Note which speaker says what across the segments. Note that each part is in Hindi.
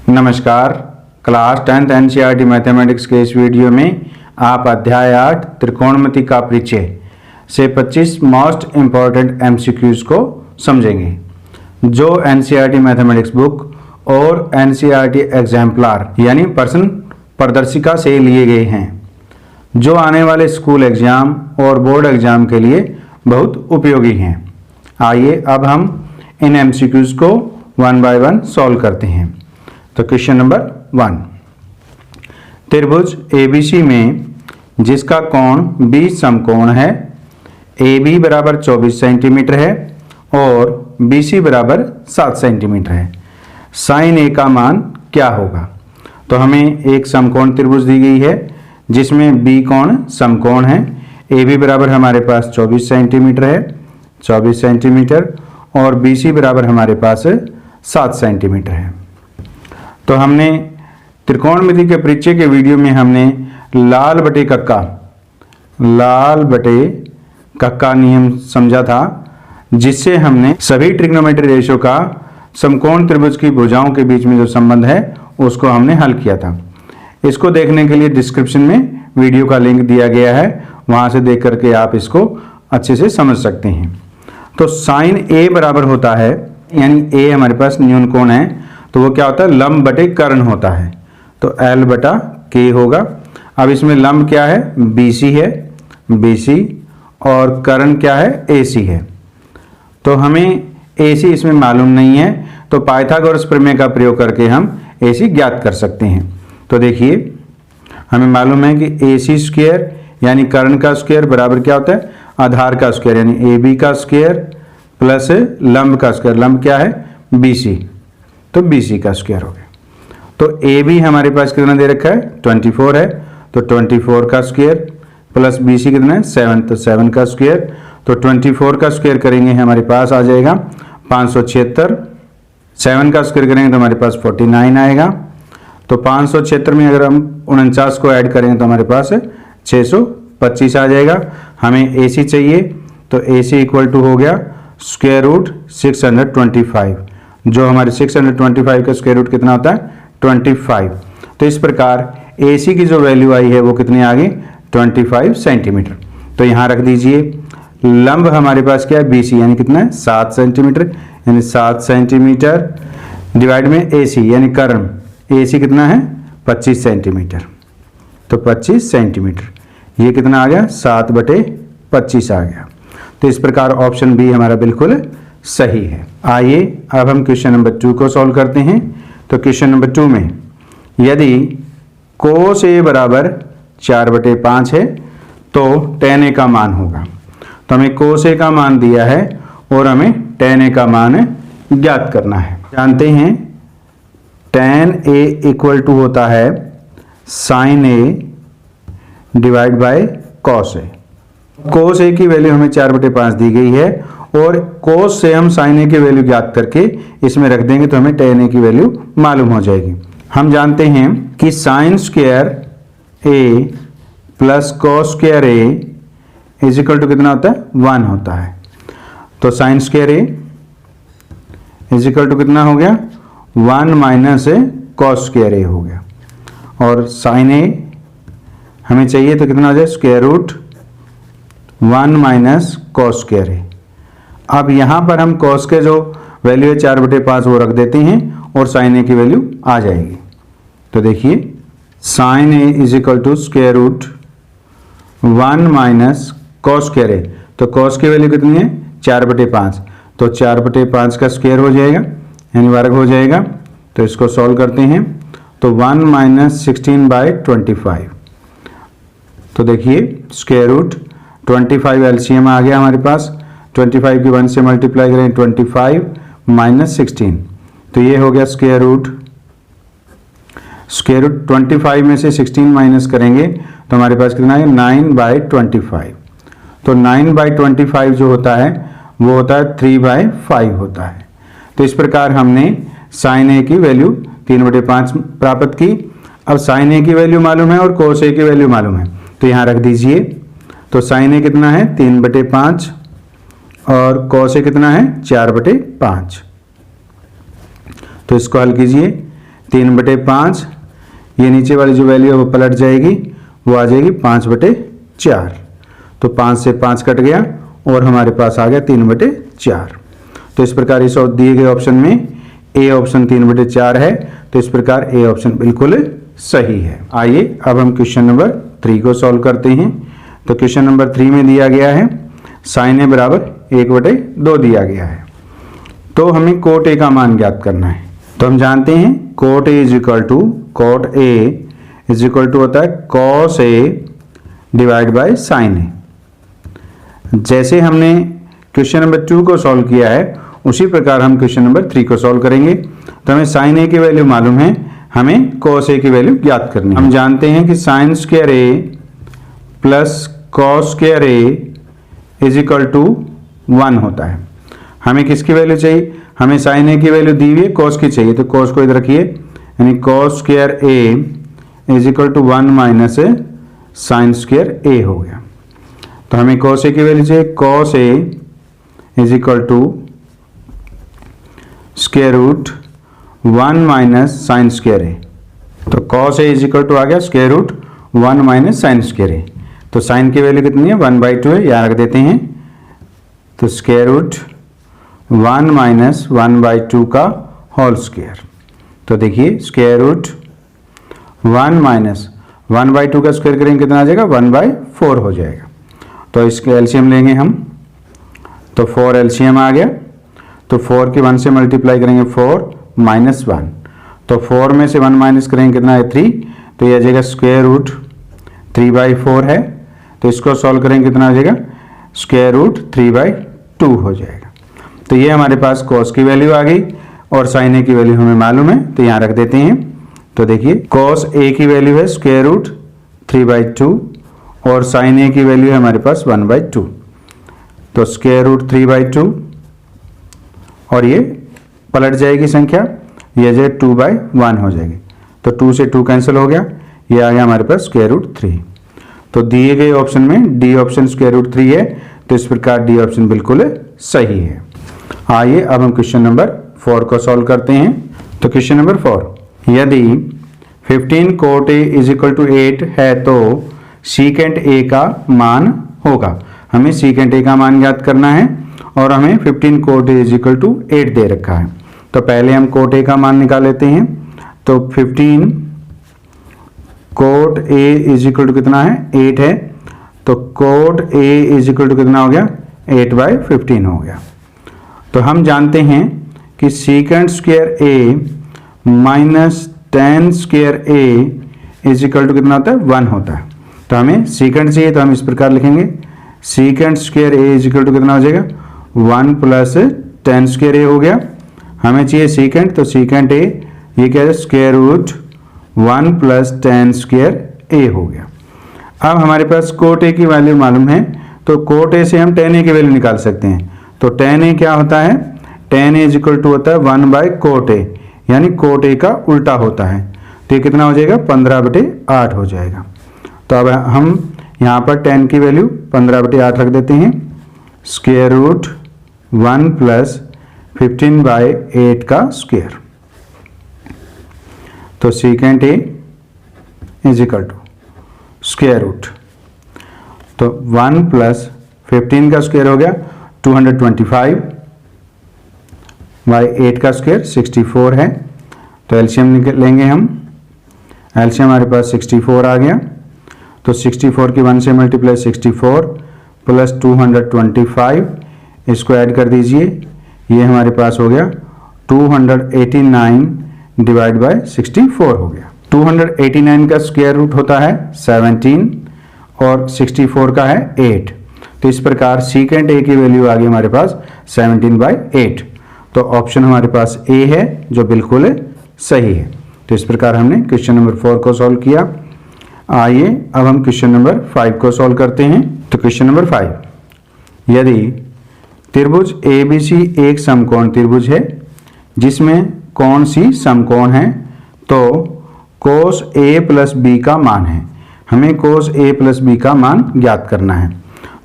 Speaker 1: नमस्कार। क्लास 10th एनसीईआरटी मैथमेटिक्स के इस वीडियो में आप अध्याय 8 त्रिकोणमिति का परिचय से 25 मोस्ट इम्पॉर्टेंट एमसीक्यूज को समझेंगे, जो एनसीईआरटी मैथमेटिक्स बुक और एनसीईआरटी एग्जाम्पलर यानी पर्सन प्रदर्शिका से लिए गए हैं, जो आने वाले स्कूल एग्जाम और बोर्ड एग्जाम के लिए बहुत उपयोगी हैं। आइए अब हम इन एमसीक्यूज को वन बाय वन सॉल्व करते हैं। तो क्वेश्चन नंबर 1, त्रिभुज एबीसी में जिसका कोण 20 समकोण है, AB बराबर 24 सेंटीमीटर है और BC बराबर 7 सेंटीमीटर है, साइन A का मान क्या होगा। तो हमें एक समकोण त्रिभुज दी गई है जिसमें B कोण समकोण है, AB बराबर हमारे पास 24 सेंटीमीटर है, 24 सेंटीमीटर और BC बराबर हमारे पास 7 सेंटीमीटर है। तो हमने त्रिकोणमिति के परिचय के वीडियो में हमने लाल बटे कक्का नियम समझा था, जिससे हमने सभी ट्रिग्नोमेट्री रेशो का समकोण त्रिभुज की भुजाओं के बीच में जो संबंध है उसको हमने हल किया था। इसको देखने के लिए डिस्क्रिप्शन में वीडियो का लिंक दिया गया है, वहां से देख करके आप इसको अच्छे से समझ सकते हैं। तो साइन A बराबर होता है, यानी A हमारे पास न्यून कोण है, तो वो क्या होता है, लंब बटे कर्ण होता है, तो L बटा K होगा। अब इसमें लंब क्या है, BC है, BC और कर्ण क्या है, AC है। तो हमें AC इसमें मालूम नहीं है, तो पाइथागोरस प्रमेय का प्रयोग करके हम AC ज्ञात कर सकते हैं। तो देखिए, हमें मालूम है कि AC स्क्वायर यानी कर्ण का स्क्वायर बराबर क्या होता है, आधार का स्क्वायर यानी AB का स्क्वायर प्लस लंब का स्क्वायर, लंब क्या है BC, तो BC का स्क्वायर हो गया। तो AB हमारे पास कितना दे रखा है, 24 है, तो 24 का स्क्वायर प्लस BC कितना है 7, तो 7 का स्क्वायर, तो 24 का स्क्वायर करेंगे हमारे पास आ जाएगा 576, 7 का स्क्वायर करेंगे तो हमारे पास 49 आएगा। तो 576 में अगर हम 49 को ऐड करेंगे तो हमारे पास 625 आ जाएगा। हमें AC चाहिए, तो AC इक्वल टू हो गया स्क्वायर रूट 625, जो हमारे 625 का स्क्वायर रूट कितना होता है 25। तो इस प्रकार AC की जो वैल्यू आई है वो कितनी आ गई 25 सेंटीमीटर। तो यहाँ रख दीजिए, लंब हमारे पास क्या है BC यानी कितना है 7 सेंटीमीटर, यानी 7 सेंटीमीटर डिवाइड में AC यानी कर्ण, AC कितना है 25 सेंटीमीटर, तो 25 सेंटीमीटर ये कितना आ गया 7/25 आ गया। तो इस प्रकार ऑप्शन बी हमारा बिल्कुल सही है। आइए अब हम क्वेश्चन नंबर 2 को सॉल्व करते हैं। तो क्वेश्चन नंबर 2 में यदि cos A बराबर 4/5 है तो tan A का मान होगा। तो हमें cos A का मान दिया है और हमें tan A का मान ज्ञात करना है। जानते हैं tan A इक्वल टू होता है sin A divide by cos A। cos A की वैल्यू हमें 4/5 दी गई है और cos से हम sin A की वैल्यू ज्ञात करके इसमें रख देंगे तो हमें tan A की वैल्यू मालूम हो जाएगी। हम जानते हैं कि sin square A plus cos square A is equal to कितना होता है 1 होता है। तो sin square A is equal to कितना हो गया 1 माइनस cos स्क्वायर A हो गया, और sin A हमें चाहिए तो कितना हो जाए square root 1 minus cos square A। अब यहाँ पर हम cos के जो वैल्यू है 4/5 वो रख देते हैं और sin A की वैल्यू आ जाएगी। तो देखिए sin A is equal to square root 1 minus cos square A, तो cos की वैल्यू कितनी है 4/5, तो 4/5 का स्क्वायर हो जाएगा यानी वर्ग हो जाएगा। तो इसको सॉल्व करते हैं, तो 1 माइनस 16/25, तो देखिए स्क्वायर रूट 25 एलसीएम आ गया हमारे पास, 25 की 1 से मल्टीप्लाई करें 25 माइनस 16, तो ये हो गया स्क्वायर रूट 25 में से 16 माइनस करेंगे तो हमारे पास कितना है 9/25। तो 9/25 जो होता है वो होता है 3/5 होता है। तो इस प्रकार हमने sin A की वैल्यू 3/5 प्राप्त की। अब sin A की वैल्यू मालूम है और cos A की वैल्यू मालूम है, तो यहाँ रख दीजिए। तो sin A कितना है 3/5 और cos A कितना है 4/5। तो इसको हल कीजिए, 3/5, ये नीचे वाली जो वैल्यू है वो पलट जाएगी, वो आ जाएगी 5/4। तो 5 से 5 कट गया और हमारे पास आ गया 3/4। तो इस प्रकार इस दिए गए ऑप्शन में ए ऑप्शन 3/4 है, तो इस प्रकार ए ऑप्शन बिल्कुल सही है। आइए अब हम क्वेश्चन नंबर 3 को सॉल्व करते हैं। तो क्वेश्चन नंबर 3 में दिया गया है साइन ए बराबर 1/2 दिया गया है। तो हमें कोट ए का मान ज्ञात करना है। तो हम जानते हैं cot A is equal to होता है cos A divide by sine A. जैसे हमने क्वेश्चन नंबर 2 को सॉल्व किया है उसी प्रकार हम क्वेश्चन नंबर 3 को सॉल्व करेंगे। तो हमें साइन ए की वैल्यू मालूम है, हमें कॉस ए की वैल्यू ज्ञात करनी है। हम जानते हैं कि sine square A plus cos square A is equal to 1 होता है। हमें किसकी वैल्यू चाहिए? हमें साइन ए की वैल्यू दी हुई है, कॉस की चाहिए, तो कॉस को इधर रखिए, यानी cos square A is equal to 1 minus sine square A हो गया। तो हमें कॉस ए की वैल्यू चाहिए, cos A is equal to square root 1 minus sine square A. तो cos A is equal to आ गया square root 1 minus sine square A. तो साइन की वैल्यू कितनी है? 1/2 है, यहाँ रख देते हैं। तो स्क्वायर रूट 1 माइनस 1/2 का होल स्क्वायर। तो देखिए स्क्वायर रूट 1 माइनस 1/2 का स्क्वायर करेंगे कितना आ जाएगा? 1/4 हो जाएगा। तो इसके एलसीएम लेंगे हम, तो 4 एलसीएम आ गया। तो 4 की 1 से मल्टीप्लाई करेंगे 4 माइनस 1, तो 4 में से 1 माइनस करेंगे कितना है? 3। तो ये आ जाएगा स्क्वायर रूट 3/4 है। तो इसको सॉल्व करेंगे कितना आ जाएगा? स्क्वायर रूट 3/2 हो जाएगा। तो ये हमारे पास कॉस की वैल्यू आ गई और साइन ए की वैल्यू हमें मालूम है, तो यहाँ रख देते हैं। तो देखिए कॉस ए की वैल्यू है स्क्वायर रूट 3/2 और साइन ए की वैल्यू है हमारे पास 1/2। तो स्क्वायर रूट 3/2 और ये पलट जाएगी संख्या, ये जो 2/1 हो जाएगी। तो 2 से 2 कैंसिल हो गया, ये आ गया हमारे पास स्क्वायर रूट 3। तो दिए गए ऑप्शन में डी ऑप्शन स्क्वायर रूट 3 है, तो इस प्रकार डी ऑप्शन बिल्कुल सही है। आइए अब हम क्वेश्चन नंबर 4 को सॉल्व करते हैं। तो क्वेश्चन नंबर 4, यदि 15 cot A is equal to 8 है तो सीकेंट ए का मान होगा। हमें सीकेंट ए का मान ज्ञात करना है और हमें 15 cot A is equal to 8 दे रखा है। तो पहले हम कोट ए का मान निकाल लेते हैं। तो 15 cot A is equal to कितना है? 8 है। तो cot A is equal to कितना हो गया? 8/15 हो गया। तो हम जानते हैं कि secant square A minus tan square A is equal to कितना होता है? 1 होता है। तो हमें सीकेंट चाहिए, तो हम इस प्रकार लिखेंगे secant square A is equal to कितना हो जाएगा? 1 प्लस टेन स्क्वायर ए हो गया। हमें चाहिए सीकेंट, तो सीकेंट ए ये क्या है? Square root 1 plus tan square A हो गया। अब हमारे पास कोट ए की वैल्यू मालूम है, तो कोट ए से हम टेन ए की वैल्यू निकाल सकते हैं। तो टेन ए क्या होता है? Tan A is equal to होता है 1/कोट ए, यानी कोट ए का उल्टा होता है। तो ये कितना हो जाएगा? 15/8 हो जाएगा। तो अब हम यहाँ पर 10 की वैल्यू 15/8 रख देते हैं। स्क्वायर रूट 1 प्लस 15/8 का स्क्वायर। तो secant A is equal to square root, तो 1 प्लस 15 का स्क्वायर हो गया 225 बाई 8 का स्क्वायर 64 है। तो एलसीएम लेंगे हम, एलसीएम हमारे पास 64 आ गया। तो 64 की 1 से मल्टीप्लाई 64 प्लस 225, इसको ऐड कर दीजिए, ये हमारे पास हो गया 289 डिवाइड बाय 64 हो गया। 289 का स्क्वायर रूट होता है 17 और 64 का है 8। तो इस प्रकार सीकेंट ए की वैल्यू आ गई हमारे पास 17/8। तो ऑप्शन हमारे पास ए है जो बिल्कुल सही है। तो इस प्रकार हमने क्वेश्चन नंबर 4 को सॉल्व किया। आइए अब हम क्वेश्चन नंबर 5 को सॉल्व करते हैं। तो क्वेश्चन नंबर 5, यदि त्रिभुज ABC एक समकोण त्रिभुज है जिसमें कौन सी समकोण है, तो कोस A प्लस B का मान है। हमें कोस A प्लस B का मान ज्ञात करना है।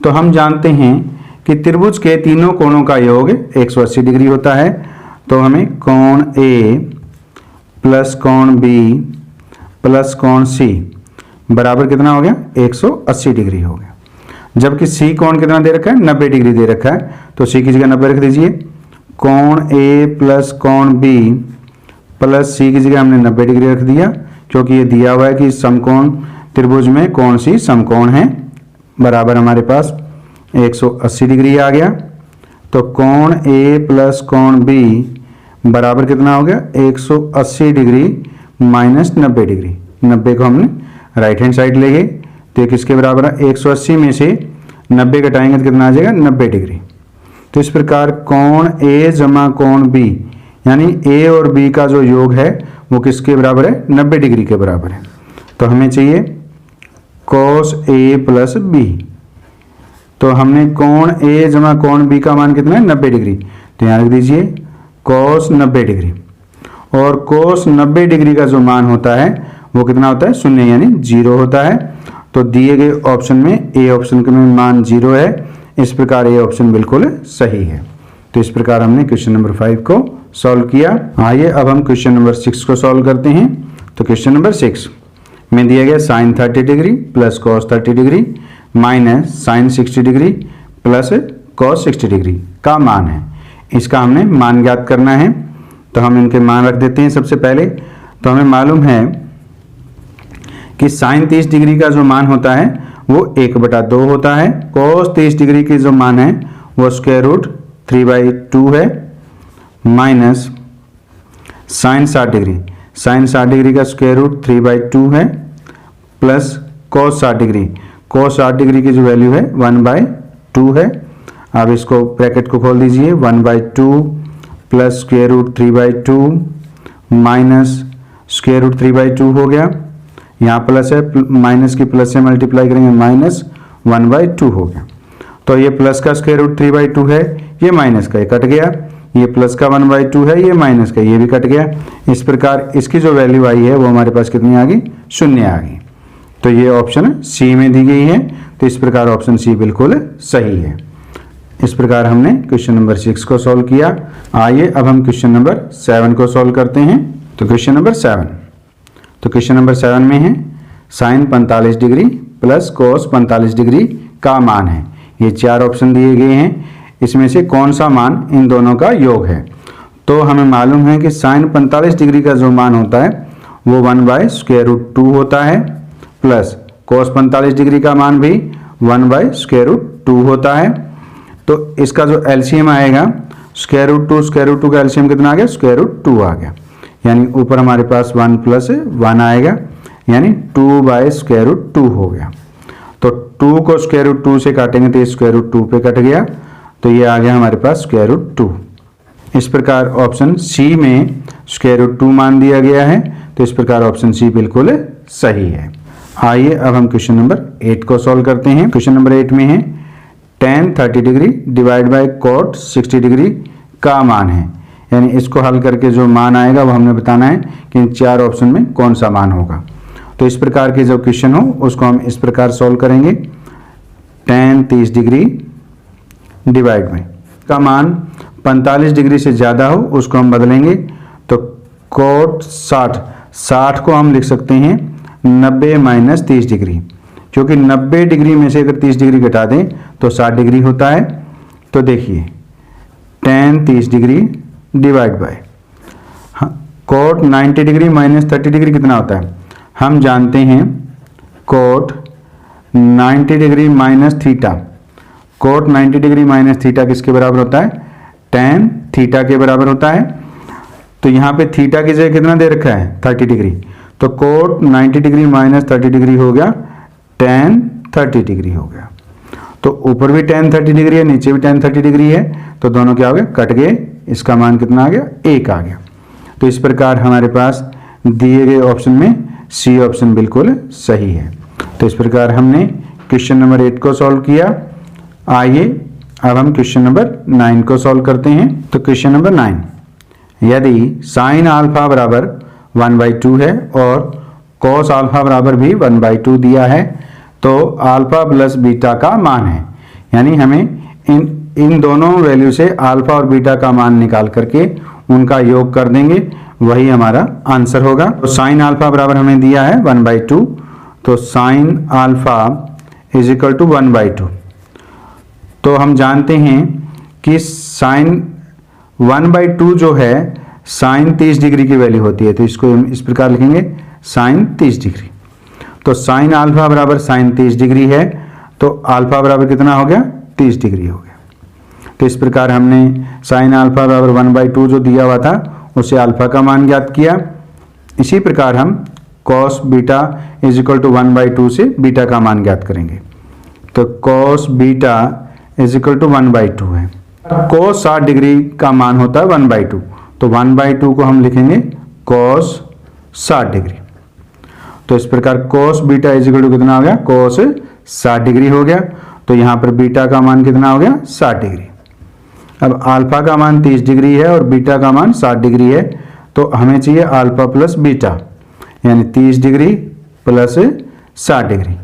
Speaker 1: तो हम जानते हैं कि त्रिभुज के तीनों कोणों का योग 180 डिग्री होता है। तो हमें कोण A प्लस कोण बी प्लस कोण सी बराबर कितना हो गया 180 डिग्री हो गया। जबकि सी कोण कितना दे रखा है 90 डिग्री दे रखा है, तो सी की जगह 90 रख दीजिए। कोण ए प्लस कोण बी प्लस सी की जगह हमने 90 डिग्री रख दिया, क्योंकि ये दिया हुआ है कि समकोण त्रिभुज में कोण सी समकोण है। बराबर हमारे पास 180 डिग्री आ गया। तो कोण ए प्लस कोण बी बराबर कितना हो गया 180 डिग्री माइनस 90 डिग्री। 90 को हमने राइट हैंड साइड ले गए, तो ये किसके बराबर है 180 में से 90 घटाएंगे तो कितना आ जाएगा 90 डिग्री। तो इस प्रकार कोण ए जमा कोण बी यानी ए और बी का जो योग है वो किसके बराबर है 90 डिग्री के बराबर है। तो हमें चाहिए cos ए प्लस बी। तो हमने कोण ए जमा कोण बी का मान कितना है 90 डिग्री, तो यहाँ रख दीजिए cos 90 डिग्री। और cos 90 डिग्री का जो मान होता है वो कितना होता है 0 यानी 0 होता है। तो दिए गए ऑप्शन में ए ऑप्शन के में मान 0 है, इस प्रकार ए ऑप्शन बिल्कुल सही है। तो इस प्रकार हमने क्वेश्चन नंबर 5 को सॉल्व किया। आइए अब हम क्वेश्चन नंबर 6 को सॉल्व करते हैं। तो क्वेश्चन नंबर 6 में दिया गया sin 30 degree plus cos 30 degree minus sin 60 degree plus cos 60 degree का मान है। इसका हमने मान ज्ञात करना है, तो हम इनके मान रख देते हैं। सबसे पहले तो हमें मालूम है कि sin 30 डिग्री का जो मान होता है वो 1/2 होता है। cos 30 डिग्री की जो मान है वो स्क्वायर रूट 3/2 है minus sin 60 degree. sin 60 degree का स्क्वायर रूट 3/2 है plus cos 60 degree. cos 60 degree की जो वैल्यू है 1/2 है। अब इसको ब्रैकेट को खोल दीजिए 1/2 plus square root 3/2 minus square root 3/2 हो गया। यहाँ प्लस है, माइनस की प्लस से मल्टीप्लाई करेंगे माइनस 1/2 हो गया। तो ये प्लस का स्क्वायर रूट 3/2 है, ये माइनस का ये कट गया, ये प्लस का 1/2 है, ये माइनस का ये भी कट गया। इस प्रकार इसकी जो वैल्यू आई है वो हमारे पास कितनी आ गई 0 आ गई। तो ये ऑप्शन सी में दी गई है, तो इस प्रकार ऑप्शन सी बिल्कुल सही है। इस प्रकार हमने क्वेश्चन नंबर 6 को सॉल्व किया। आइए अब हम क्वेश्चन नंबर 7 को सॉल्व करते हैं। तो क्वेश्चन नंबर 7, तो क्वेश्चन नंबर 7 में है sin 45 degree plus cos 45 degree का मान है। ये 4 ऑप्शन दिए गए हैं, इसमें से कौन सा मान इन दोनों का योग है। तो हमें मालूम है कि sin 45 डिग्री का जो मान होता है वो 1/√2 होता है प्लस cos 45 डिग्री का मान भी 1/√2 होता है। तो इसका जो एलसीएम आएगा √2 का एलसीएम कितना आ गया √2 आ गया, यानी ऊपर हमारे पास 1 + 1 आएगा, यानी 2/√2 हो गया। तो 2 को √2 से काटेंगे तो ये √2 पे कट गया, तो ये आ गया हमारे पास √2। इस प्रकार ऑप्शन सी में √2 मान दिया गया है, तो इस प्रकार ऑप्शन सी बिल्कुल सही है। आइए अब हम क्वेश्चन नंबर 8 को सॉल्व करते हैं। क्वेश्चन नंबर 8 में है tan 30 degree divide by cot 60 degree का मान है, यानी इसको हल करके जो मान आएगा वो हमने बताना है कि इन 4 ऑप्शन में कौन सा मान होगा। तो इस प्रकार के जो क्वेश्चन हो उसको हम इस प्रकार सॉल्व करेंगे। tan 30 डिग्री डिवाइड बाय का मान 45 डिग्री से ज़्यादा हो उसको हम बदलेंगे, तो cot 60 को हम लिख सकते हैं 90 - 30 डिग्री, क्योंकि 90 डिग्री में से अगर 30 डिग्री घटा दें तो 60 डिग्री होता है। तो देखिए tan 30 degree divide by cot 90 degree - 30 degree कितना होता है, हम जानते हैं cot 90 degree minus theta. cot 90 degree minus theta किसके बराबर होता है tan थीटा के बराबर होता है। तो यहाँ पे थीटा की जगह कितना दे रखा है 30 डिग्री, तो cot 90 डिग्री - 30 डिग्री हो गया tan 30 डिग्री हो गया। तो ऊपर भी tan 30 डिग्री है, नीचे भी tan 30 डिग्री है, तो दोनों क्या हो गए कट गए। इसका मान कितना आ गया 1 आ गया। तो इस प्रकार हमारे पास दिए गए ऑप्शन में सी ऑप्शन बिल्कुल सही है। तो इस प्रकार हमने क्वेश्चन नंबर 8 को सॉल्व किया। आइए अब हम क्वेश्चन नंबर 9 को सॉल्व करते हैं। तो क्वेश्चन नंबर 9, यदि sin α बराबर 1/2 है और cos α बराबर भी 1/2 दिया है, तो अल्फा प्लस बीटा का मान है, यानी हमें इन दोनों वैल्यू से अल्फा और बीटा का मान निकाल करके उनका योग कर देंगे वही हमारा आंसर होगा। तो साइन अल्फा बराबर हमें दिया है 1/2, तो sine alpha is equal to 1/2। तो हम जानते हैं कि साइन 1/2 जो है साइन 30 डिग्री की वैल्यू होती है, तो इसको हम इस प्रकार लिखेंगे साइन 30 डिग्री। तो साइन अल्फा बराबर साइन 30 डिग्री है, तो अल्फा बराबर कितना हो गया 30 डिग्री हो गया। तो इस प्रकार हमने साइन अल्फा बराबर 1/2 जो दिया हुआ था उसे अल्फा का मान ज्ञात किया। इसी प्रकार हम cos beta is equal to 1/2 से बीटा का मान ज्ञात करेंगे। तो cos beta is equal to 1/2 है। कॉस 60 डिग्री का मान होता है 1/2, तो 1/2 को हम लिखेंगे कॉस 60 डिग्री। तो इस प्रकार cos beta is equal to कितना हो गया, कॉस 60 डिग्री हो गया। तो यहाँ पर बीटा का मान कितना हो गया 60 डिग्री। अब अल्फा का मान 30 डिग्री है और बीटा का मान 60 डिग्री है, तो हमें चाहिए अल्फा प्लस बीटा, यानी 30 डिग्री प्लस 60 डिग्री।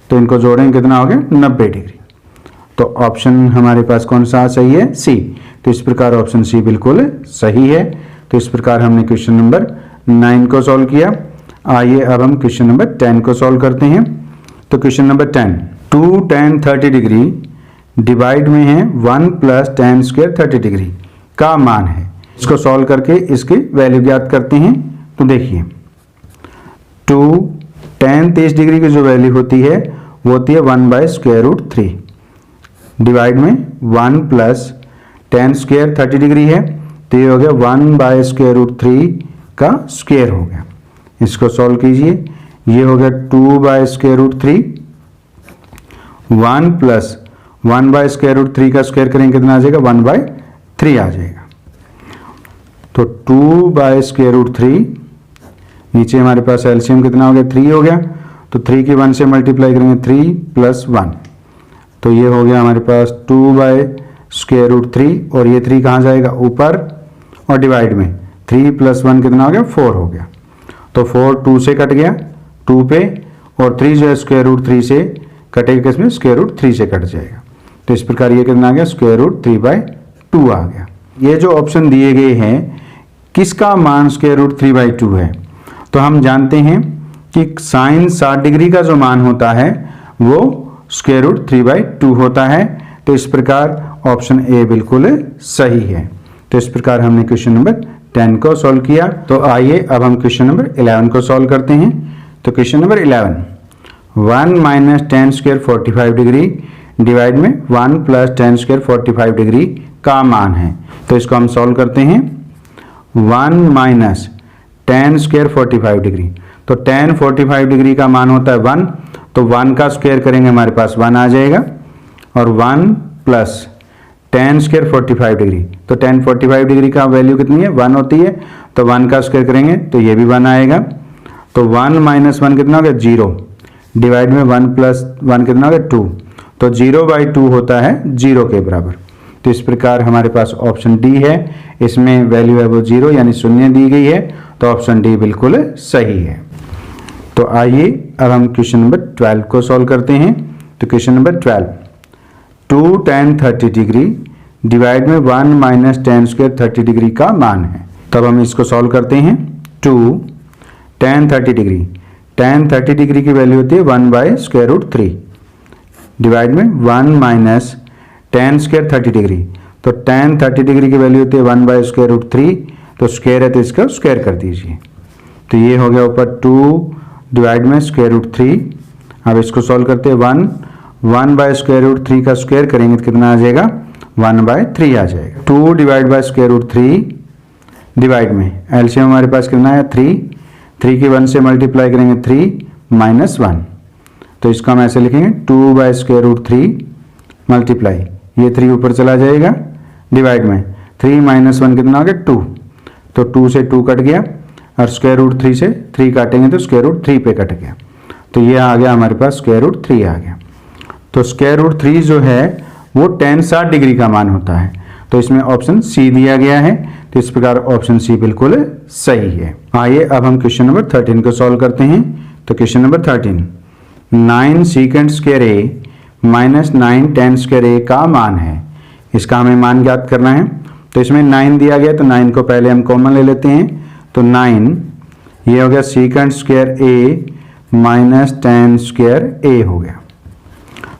Speaker 1: तो इनको जोड़ेंगे कितना हो गया 90 डिग्री। तो ऑप्शन हमारे पास कौन सा सही है, सी। तो इस प्रकार ऑप्शन सी बिल्कुल सही है। तो इस प्रकार हमने क्वेश्चन नंबर 9 को सॉल्व किया। आइए अब हम क्वेश्चन नंबर 10 को सॉल्व करते हैं। तो question number 10, 2 tan 30 degree divide में है 1 प्लस tan स्क्वायर 30 डिग्री का मान है। इसको सॉल्व करके इसकी वैल्यू ज्ञात करते हैं। तो देखिए 2 tan 30 डिग्री की जो वैल्यू होती है वो होती है 1/√3 डिवाइड में 1 प्लस tan स्क्वायर 30 डिग्री है, तो ये हो गया 1/√3 का स्क्वायर हो गया। इसको सॉल्व कीजिए, ये हो गया 2/√3, 1 प्लस 1/√3 का स्क्वायर करेंगे कितना आ जाएगा 1/3 आ जाएगा। तो 2/√3, नीचे हमारे पास एलसीएम कितना हो गया 3 हो गया, तो 3 की 1 से मल्टीप्लाई करेंगे 3 + 1, तो ये हो गया हमारे पास 2/√3 और ये 3 कहाँ जाएगा ऊपर, और डिवाइड में 3 + 1 कितना हो गया 4 हो गया। तो 4 2 से कट गया 2 पे, और 3 जो है √3 से कटेगा किसमें √3 से कट जाएगा। तो इस प्रकार ये कितना आ गया √3/2 आ गया। ये जो ऑप्शन दिए गए हैं किसका मान √3/2 है, तो हम जानते हैं कि साइन 60 डिग्री का जो मान होता है वो √3/2 होता है। तो इस प्रकार ऑप्शन ए बिल्कुल सही है। तो इस प्रकार हमने क्वेश्चन नंबर 10 को सॉल्व किया। तो आइए अब हम क्वेश्चन नंबर 11 को सॉल्व करते हैं। तो question number 11, 1 - tan square 45 degree divide में 1 + tan स्क्वायर 45 डिग्री का मान है। तो इसको हम सॉल्व करते हैं। 1 - tan स्क्वायर 45 डिग्री, तो tan 45 डिग्री का मान होता है 1, तो 1 का स्क्वायर करेंगे हमारे पास 1 आ जाएगा, और 1 + tan स्क्वायर 45 डिग्री, तो tan 45 डिग्री का वैल्यू कितनी है 1 होती है, तो 1 का स्क्वायर करेंगे तो ये भी 1 आएगा। तो 1 - 1 कितना हो गया 0, डिवाइड में 1 + 1 कितना हो गया 2, तो 0/2 होता है 0 के बराबर। तो इस प्रकार हमारे पास ऑप्शन डी है, इसमें वैल्यू है वो 0 यानी 0 दी गई है, तो ऑप्शन डी बिल्कुल सही है। तो आइए अब हम क्वेश्चन नंबर 12 को सॉल्व करते हैं। तो question number 12, 2 tan 30 degree divide में 1 - tan स्क्वायर 30 डिग्री का मान है। तब हम इसको सॉल्व करते हैं। 2 tan 30 डिग्री, tan 30 डिग्री की वैल्यू होती है 1/√3 डिवाइड में 1 - tan स्क्वायर 30 डिग्री, तो tan 30 डिग्री की वैल्यू होती है 1/√3, तो स्क्वायर है तो इसका स्क्वायर कर दीजिए। तो ये हो गया ऊपर 2 डिवाइड में √3। अब इसको सॉल्व करते हैं। 1/√3 का स्क्वायर करेंगे तो कितना आ जाएगा 1/3 आ जाएगा। 2 डिवाइड बाय √3 डिवाइड में एलसीएम हमारे पास कितना है 3, 3 की 1 से मल्टीप्लाई करेंगे 3 - 1, तो इसको हम ऐसे लिखेंगे 2/√3 मल्टीप्लाई, ये 3 ऊपर चला जाएगा, डिवाइड में 3 - 1 कितना हो गया 2, तो 2 से 2 कट गया, और √3 से 3 काटेंगे तो √3 पे कट गया, तो ये आ गया हमारे पास √3 आ गया। तो √3 जो है वो tan 60 डिग्री का मान होता है, तो इसमें ऑप्शन सी दिया गया है। तो इस प्रकार ऑप्शन सी बिल्कुल सही है। आइए अब हम क्वेश्चन नंबर 13 को सॉल्व करते हैं। तो question number 13, 9 secant square A minus 9 tan square ए का मान है। इसका हमें मान ज्ञात करना है। तो इसमें 9 दिया गया, तो 9 को पहले हम कॉमन ले लेते हैं, तो 9, ये हो गया secant square A minus tan square A हो गया।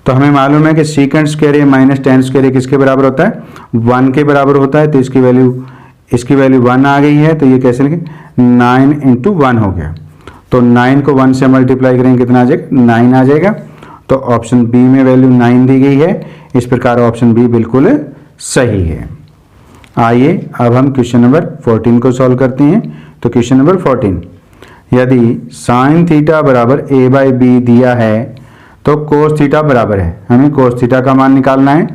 Speaker 1: तो हमें मालूम है कि secant square A minus tan square ए किसके बराबर होता है, 1 के बराबर होता है। तो इसकी वैल्यू 1 आ गई है, तो ये कैसे लिखें, 9 × 1 हो गया। तो 9 को 1 से मल्टीप्लाई करेंगे कितना आ जाएगा, 9 आ जाएगा। तो ऑप्शन बी में वैल्यू 9 दी गई है। इस प्रकार ऑप्शन बी बिल्कुल सही है। आइए अब हम क्वेश्चन नंबर 14 को सॉल्व करते हैं। तो क्वेश्चन नंबर 14, यदि साइन थीटा बराबर a/b दिया है तो कोस थीटा बराबर है, हमें कोस थीटा का मान निकालना है।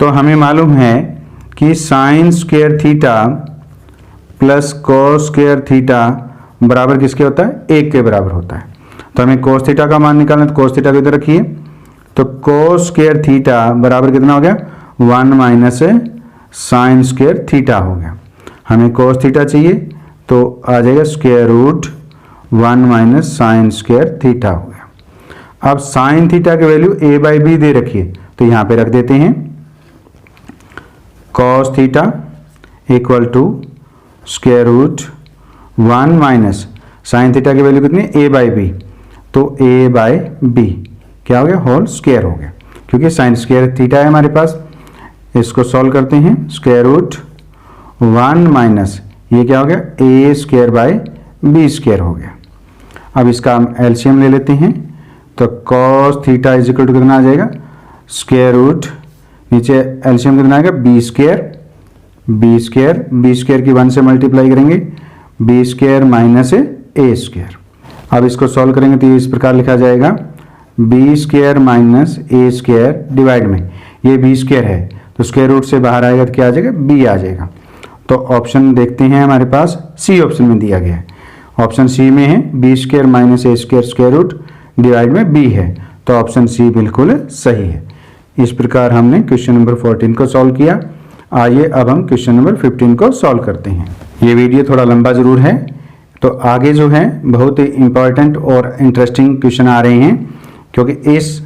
Speaker 1: तो हमें मालूम है कि sine square theta plus cos square theta बराबर किसके होता है, 1 के बराबर होता है। तो हमें कोस थीटा का मान निकालना है, तो कोस थीटा को इधर रखिए। तो कोस स्क्वायर थीटा बराबर कितना हो गया, 1 माइनस साइन स्क्वायर थीटा हो गया। हमें कोस थीटा चाहिए, तो आ जाएगा square root 1 minus sine square theta हो गया। अब साइन थीटा की वैल्यू a/b दे रखिए, तो यहां पे रख देते हैं cos theta equal to square root 1 minus sine theta की वैल्यू कितनी है, a/b, तो a/b क्या हो गया, होल स्क्वायर हो गया, क्योंकि साइन स्क्वायर थीटा है हमारे पास। इसको सॉल्व करते हैं, स्क्वायर रूट 1 माइनस ये क्या हो गया, a² / b² हो गया। अब इसका हम एलसीएम ले लेते हैं, तो cos theta is equal to कितना आ जाएगा, स्क्वायर रूट नीचे एलसीएम कितना आएगा, b² की 1 से मल्टीप्लाई करेंगे, b² माइनस a²। अब इसको सॉल्व करेंगे तो ये इस प्रकार लिखा जाएगा, b² माइनस a² डिवाइड में ये b² है, तो स्क्वायर रूट से बाहर आएगा तो क्या आ जाएगा, b आ जाएगा। तो ऑप्शन देखते हैं, हमारे पास सी ऑप्शन में दिया गया है। ऑप्शन सी में है b² minus a² square root divide में b है, तो ऑप्शन सी बिल्कुल सही है। इस प्रकार हमने क्वेश्चन नंबर 14 को सॉल्व किया। आइए अब हम क्वेश्चन नंबर 15 को सॉल्व करते हैं। ये वीडियो थोड़ा लंबा ज़रूर है, तो आगे जो है बहुत ही इम्पॉर्टेंट और इंटरेस्टिंग क्वेश्चन आ रहे हैं, क्योंकि इस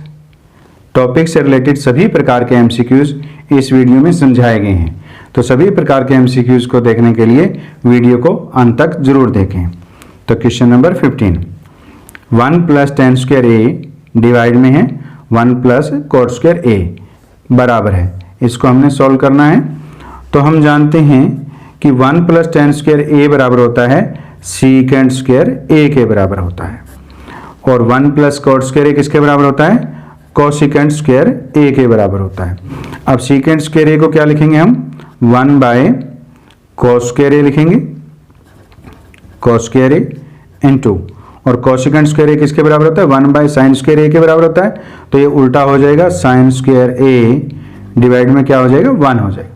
Speaker 1: टॉपिक से रिलेटेड सभी प्रकार के MCQs इस वीडियो में समझाए गए हैं। तो सभी प्रकार के MCQs को देखने के लिए वीडियो को अंत तक जरूर देखें। तो question number 15, 1 + tan² a divide में है 1 + cot² a बराबर है, इसको हमने सॉल्व करना है। तो हम जानते हैं कि 1 + tan² a बराबर होता है sec² a के बराबर होता है, और 1 + cot² a किसके बराबर होता है, cosec² a के बराबर होता है। अब sec² a को क्या लिखेंगे हम, 1/cos² a लिखेंगे, cos² a इंटू, और cosec² a किसके बराबर होता है, 1/sin² a के बराबर होता है। तो ये उल्टा हो जाएगा, sin² a डिवाइड में क्या हो जाएगा, 1 हो जाएगा।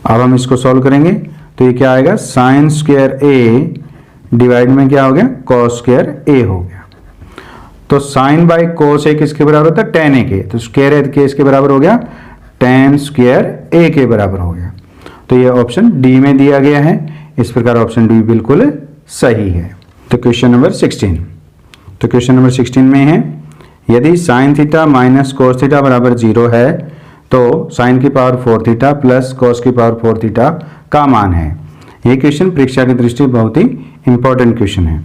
Speaker 1: अब हम इसको सॉल्व करेंगे तो ये क्या आएगा, sin² a डिवाइड में क्या हो गया, cos² a हो गया। तो sin/cos a किसके बराबर होता है, tan a के, तो स्क्वायर a के इसके बराबर हो गया, tan² a के बराबर हो गया। तो ये ऑप्शन डी में दिया गया है। इस प्रकार ऑप्शन डी बिल्कुल सही है। तो क्वेश्चन नंबर 16, तो क्वेश्चन नंबर 16 में है, यदि sin theta minus cos theta बराबर 0 है तो sin की पावर 4 थीटा प्लस cos की पावर 4 थीटा का मान है। ये क्वेश्चन परीक्षा की दृष्टि बहुत ही इंपॉर्टेंट क्वेश्चन है।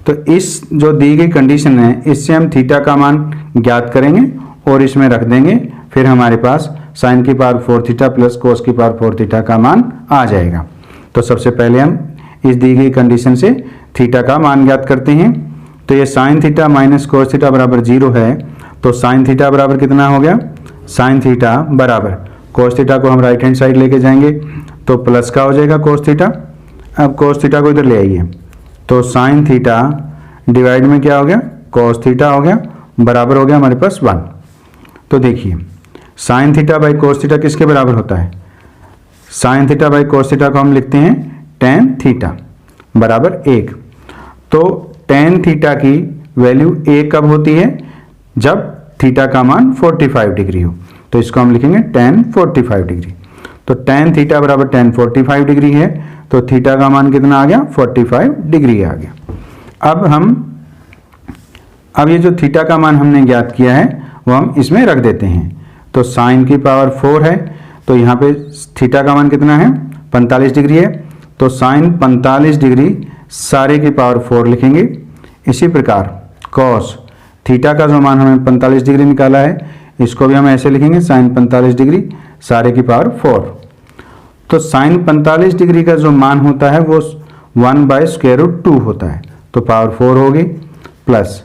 Speaker 1: तो इस जो दी गई कंडीशन है, इससे हम थीटा का मान ज्ञात करेंगे और इसमें रख देंगे, फिर हमारे पास sin की पावर 4 थीटा प्लस cos की पावर 4 थीटा का मान आ जाएगा। तो सबसे पहले हम इस दी गई कंडीशन से थीटा का मान ज्ञात करते हैं। तो ये sin theta minus cos theta बराबर 0 है, तो sin थीटा बराबर कितना हो गया, sin थीटा बराबर cos थीटा को हम राइट हैंड साइड लेके जाएंगे तो प्लस का हो जाएगा cos थीटा। अब cos थीटा को इधर ले आइए, तो sin थीटा डिवाइड में क्या हो गया, cos थीटा हो गया, बराबर हो गया हमारे पास 1। तो देखिए sin theta by cos theta किसके बराबर होता है, sin theta by cos theta को हम लिखते हैं tan थीटा बराबर 1। तो tan थीटा की वैल्यू 1 कब होती है, जब थीटा का मान 45 डिग्री हो, तो इसको हम लिखेंगे tan 45 डिग्री। तो tan थीटा बराबर tan 45 डिग्री है, तो थीटा का मान कितना आ गया, 45 डिग्री आ गया। अब ये जो थीटा का मान हमने ज्ञात किया है वो हम इसमें रख देते हैं। तो sin की पावर 4 है, तो यहाँ पे थीटा का मान कितना है, 45 डिग्री है, तो sin 45 डिग्री सारे की पावर 4 लिखेंगे। इसी प्रकार कॉस थीटा का जो मान हमें 45 डिग्री निकाला है, इसको भी हम ऐसे लिखेंगे साइन 45 डिग्री सारे की पावर 4। तो साइन 45 डिग्री का जो मान होता है वो 1/√2 होता है, तो पावर 4 होगी, प्लस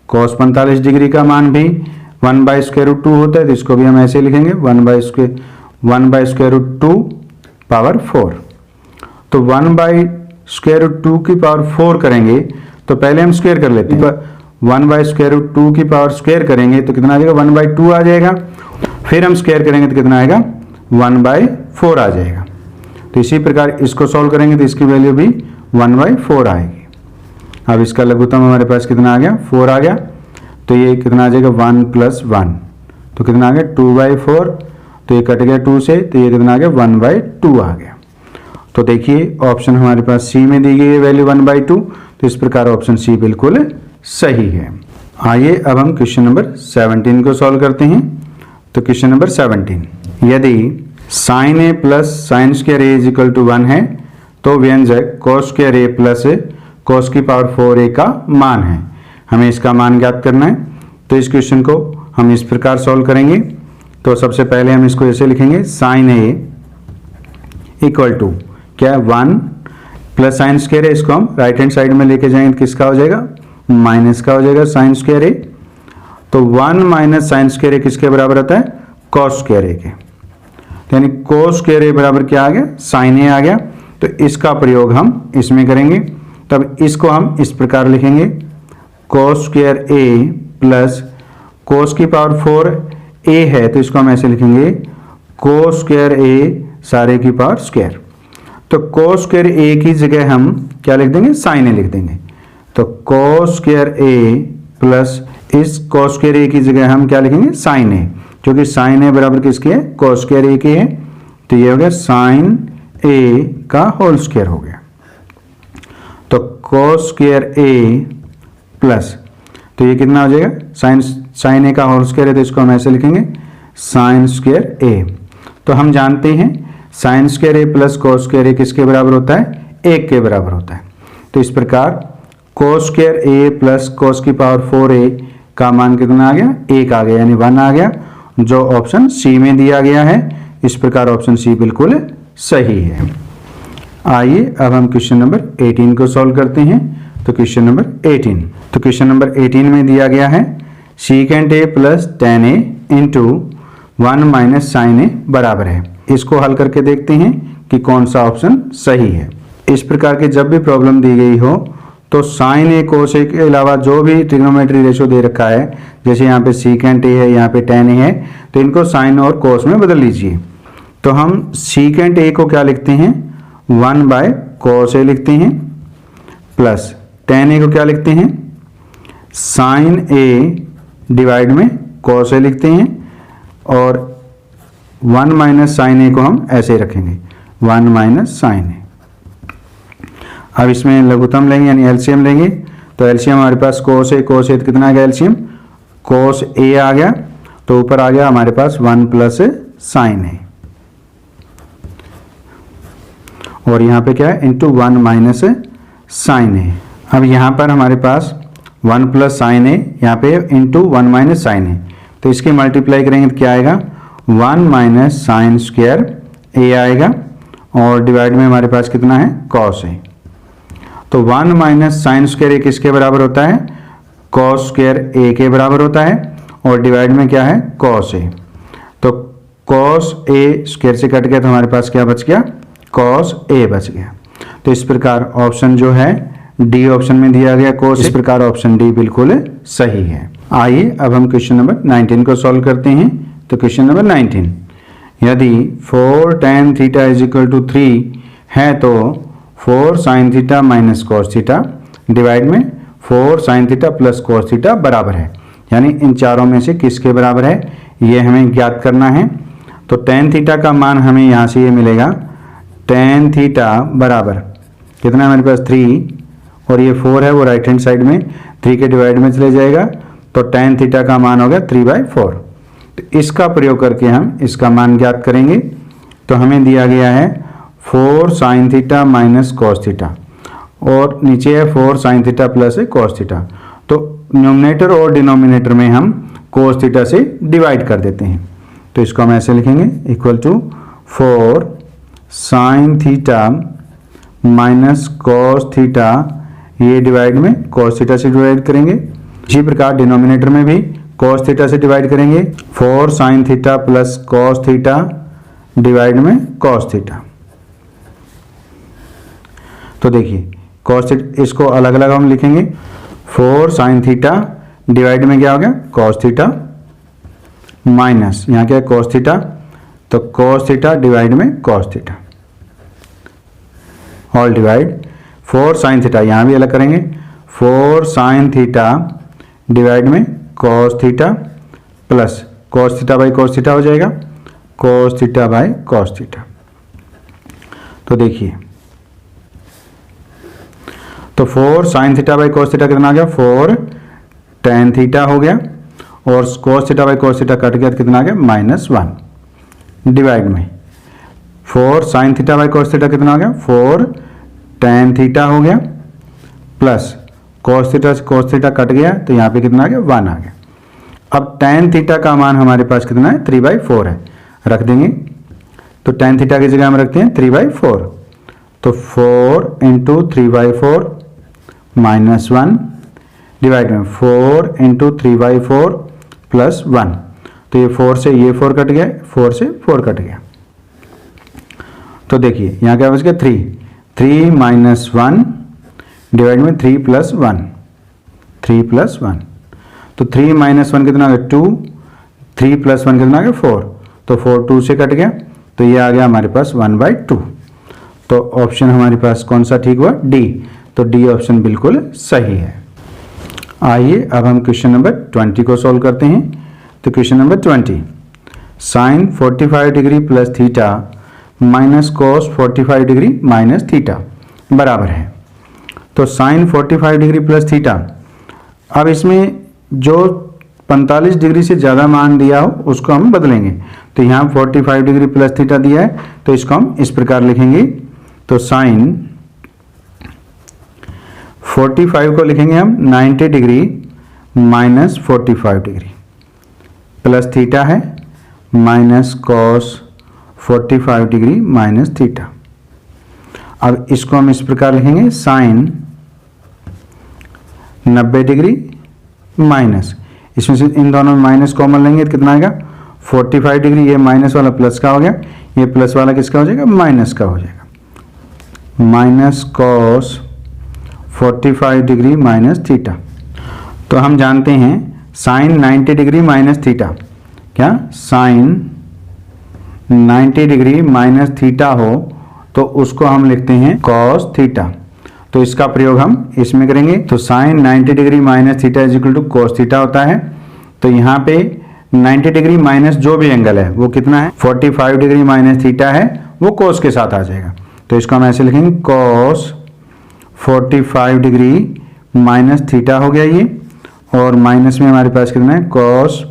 Speaker 1: कॉस 45 डिग्री का मान भी 1/√2 होता है, तो इसको भी हम ऐसे लिखेंगे 1/√2 पावर 4। तो 1/√2 की पावर 4 करेंगे तो पहले हम स्क्वायर कर लेते हैं। 1/√2 की पावर स्क्वायर करेंगे तो कितना आ जाएगा, 1/2 आ जाएगा। फिर हम स्क्वायर करेंगे तो कितना आएगा, 1/4 आ जाएगा। तो इसी प्रकार इसको सॉल्व करेंगे तो इसकी वैल्यू भी 1/4 आएगी। अब इसका लघुत्तम हमारे पास कितना आ गया, 4 आ गया। तो ये कितना आ जाएगा, 1 + 1, तो कितना आ गया 2/4। तो ये कट गया 2 से, तो ये कितना आ गया 1/2 आ गया। तो देखिए ऑप्शन हमारे पास सी में दी गई है वैल्यू 1/2, तो इस प्रकार ऑप्शन सी बिल्कुल सही है। आइए अब हम क्वेश्चन नंबर 17 को सॉल्व करते हैं। तो क्वेश्चन नंबर 17, यदि sin a + sin² a = 1 है तो व्यंजक cos² a + cos की पावर 4a का मान है। हमें इसका मान ज्ञात करना है। तो इस क्वेश्चन को हम इस प्रकार सॉल्व करेंगे। तो सबसे पहले हम इसको ऐसे लिखेंगे, sin a = क्या है 1 + sin² a, इसको हम राइट हैंड साइड में लेके जाएंगे तो किसका हो जाएगा, माइनस का हो जाएगा sin² a। तो 1 - sin² a किसके बराबर आता है, cos² a के, यानी cos² a बराबर क्या आ गया, sin a आ गया। तो इसका प्रयोग हम इसमें करेंगे, तब इसको हम इस प्रकार लिखेंगे, cos² a + cos की पावर 4a है तो इसको हम ऐसे लिखेंगे cos² a सारे की पावर स्क्वायर। तो cos² a की जगह हम क्या लिख देंगे, sin a लिख देंगे। तो cos² a प्लस इस cos² a की जगह हम क्या लिखेंगे, sin a, क्योंकि sin a बराबर किसके है, cos² a के है। तो ये हो गया sin a का होल स्क्वायर हो गया। तो cos² a प्लस, तो ये कितना हो जाएगा, sin a का होल स्क्वायर है तो इसको हम ऐसे लिखेंगे sin² a। तो हम जानते हैं sin² a + cos² a किसके बराबर होता है, 1 के बराबर होता है। तो इस प्रकार cos² a + cos की पावर 4a का मान कितना आ गया, 1 आ गया, यानी 1 आ गया, जो ऑप्शन सी में दिया गया है। इस प्रकार ऑप्शन सी बिल्कुल सही है। आइए अब हम क्वेश्चन नंबर 18 को सॉल्व करते हैं। तो क्वेश्चन नंबर 18, तो क्वेश्चन नंबर 18 में दिया गया है secant a + tan a × 1 - sin a बराबर है। इसको हल करके देखते हैं कि कौन सा ऑप्शन सही है। इस प्रकार की जब भी प्रॉब्लम दी गई हो तो sin a cos a के अलावा जो भी ट्रिग्नोमेट्री रेशो दे रखा है, जैसे यहाँ पे secant a है, यहाँ पे tan a है, तो इनको sin और cos में बदल लीजिए। तो हम secant a को क्या लिखते हैं, 1/cos a लिखते हैं, प्लस tan a को क्या लिखते हैं, sin a डिवाइड में cos a लिखते हैं, और 1 - sin a को हम ऐसे रखेंगे 1 - sin a। अब इसमें लघुत्तम लेंगे यानी एलसीएम लेंगे। तो एलसीएम हमारे पास cos a कितना आ गया, एलसीएम cos a आ गया, तो ऊपर आ गया हमारे पास 1 + sin a, और यहाँ पे क्या है, इंटू 1 - sin a। अब यहाँ पर हमारे पास 1 + sin a, यहाँ पे इंटू 1 - sin a, तो इसकी मल्टीप्लाई करेंगे तो क्या आएगा, 1 - sin² a आएगा, और डिवाइड में हमारे पास कितना है, cos a। तो 1 - sin² a किसके बराबर होता है, cos² a के बराबर होता है, और डिवाइड में क्या है, cos a। तो cos a स्क्वायर से कट गया तो हमारे पास क्या बच गया, cos a बच गया। तो इस प्रकार ऑप्शन जो है डी ऑप्शन में दिया गया cos, इस प्रकार ऑप्शन डी बिल्कुल सही है। आइए अब हम क्वेश्चन नंबर 19 को सॉल्व करते हैं। तो क्वेश्चन नंबर 19, यदि 4 tan θ = 3 है तो 4 sin θ - cos θ डिवाइड में 4 sin θ + cos θ बराबर है, यानी इन चारों में से किसके बराबर है ये हमें ज्ञात करना है। तो tan θ का मान हमें यहाँ से ये मिलेगा, tan θ बराबर कितना हमारे पास 3, और ये 4 है वो राइट हैंड साइड में 3 के डिवाइड में चले जाएगा, तो tan θ का मान हो गया 3/4। तो इसका प्रयोग करके हम इसका मान ज्ञात करेंगे। तो हमें दिया गया है 4 sin θ - cos θ, और नीचे है 4 sin थीटा प्लस है cos थीटा। तो न्यूमरेटर और डिनोमिनेटर में हम cos थीटा से डिवाइड कर देते हैं। तो इसको हम ऐसे लिखेंगे equal to 4 sin theta minus cos theta, ये डिवाइड में cos थीटा से डिवाइड करेंगे। इसी प्रकार डिनोमिनेटर में भी cos थीटा से डिवाइड करेंगे। 4 sin theta plus cos theta divide में cos थीटा। तो देखिए cos थीटा, इसको अलग अलग हम लिखेंगे। 4 sin थीटा डिवाइड में क्या हो गया cos थीटा, माइनस यहाँ क्या है cos थीटा, तो cos थीटा डिवाइड में cos theta, all divide 4 sin theta, यहाँ भी अलग करेंगे। 4 sin थीटा डिवाइड में cos theta plus cos theta by cos theta हो जाएगा, cos theta by cos theta. तो देखिए, तो 4 sin theta by cos theta कितना आ गया 4 tan थीटा हो गया, और cos theta by cos theta cut गया तो कितना आ गया -1 डिवाइड में 4 sin theta by cos theta कितना आ गया 4 tan थीटा हो गया, प्लस cos थीटा से cos थीटा कट गया तो यहाँ पे कितना आ गया 1 आ गया। अब tan थीटा का मान हमारे पास कितना है 3/4 है, रख देंगे। तो tan थीटा की जगह हम रखते हैं 3/4, तो 4 इंटू 3/4 -1 डिवाइड में 4 इंटू 3/4 प्लस 1, तो ये 4 से ये 4 कट गया, 4 से 4 कट गया। तो देखिए यहाँ क्या बच गया 3 माइनस 1 डिवाइड में 3 प्लस 1, 3 प्लस 1, तो 3 माइनस 1 कितना आ गया 2, 3 प्लस 1 कितना आ गया 4, तो 4 2 से कट गया, तो ये आ गया हमारे पास 1/2। तो ऑप्शन हमारे पास कौन सा ठीक हुआ डी, तो डी ऑप्शन बिल्कुल सही है। आइए अब हम क्वेश्चन नंबर 20 को सॉल्व करते हैं। तो question number 20, sine 45 degree plus theta minus cos 45 degree minus theta बराबर है। तो साइन 45 डिग्री प्लस थीटा, अब इसमें जो 45 डिग्री से ज़्यादा मान दिया हो उसको हम बदलेंगे। तो यहाँ 45 डिग्री प्लस थीटा दिया है, तो इसको हम इस प्रकार लिखेंगे। तो साइन 45 को लिखेंगे हम 90 degree minus 45 degree plus theta है minus cos 45 degree minus theta. अब इसको हम इस प्रकार लिखेंगे साइन 90 डिग्री माइनस, इसमें से इन दोनों में माइनस कॉमन लेंगे तो कितना आएगा 45 डिग्री, ये माइनस वाला प्लस का हो गया, ये प्लस वाला किसका हो जाएगा माइनस का हो जाएगा, minus cos 45 degree minus theta. तो हम जानते हैं साइन 90 डिग्री माइनस थीटा, क्या साइन 90 डिग्री माइनस थीटा हो तो उसको हम लिखते हैं कॉस थीटा। तो इसका प्रयोग हम इसमें करेंगे। तो sine 90 degree minus theta is equal to cos theta होता है। तो यहाँ पे 90 डिग्री माइनस जो भी एंगल है वो कितना है 45 डिग्री माइनस थीटा है, वो कॉस के साथ आ जाएगा। तो इसको हम ऐसे लिखेंगे कॉस 45 डिग्री माइनस थीटा हो गया ये, और माइनस में हमारे पास कितना है कॉस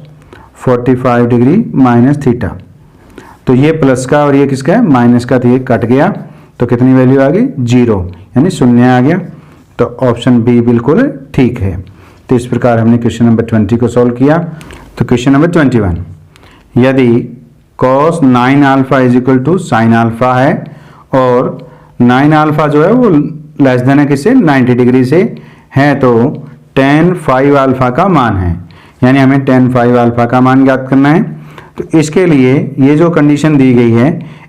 Speaker 1: 45 डिग्री माइनस थीटा। तो ये प्लस का और ये किसका है माइनस का, तो ये कट गया, तो कितनी वैल्यू आ गई 0, यानी 0 आ गया। तो ऑप्शन बी बिल्कुल ठीक है। तो इस प्रकार हमने क्वेश्चन नंबर 20 को सॉल्व किया। तो क्वेश्चन नंबर 21, यदि cos 9 alpha is equal to sine alpha है और 9 अल्फा जो है वो लेस देन है किससे 90 डिग्री से है, तो tan 5 अल्फा का मान है, यानी हमें tan 5 अल्फा का मान ज्ञात करना है। तो इसके लिए ये जो कंडीशन दी गई है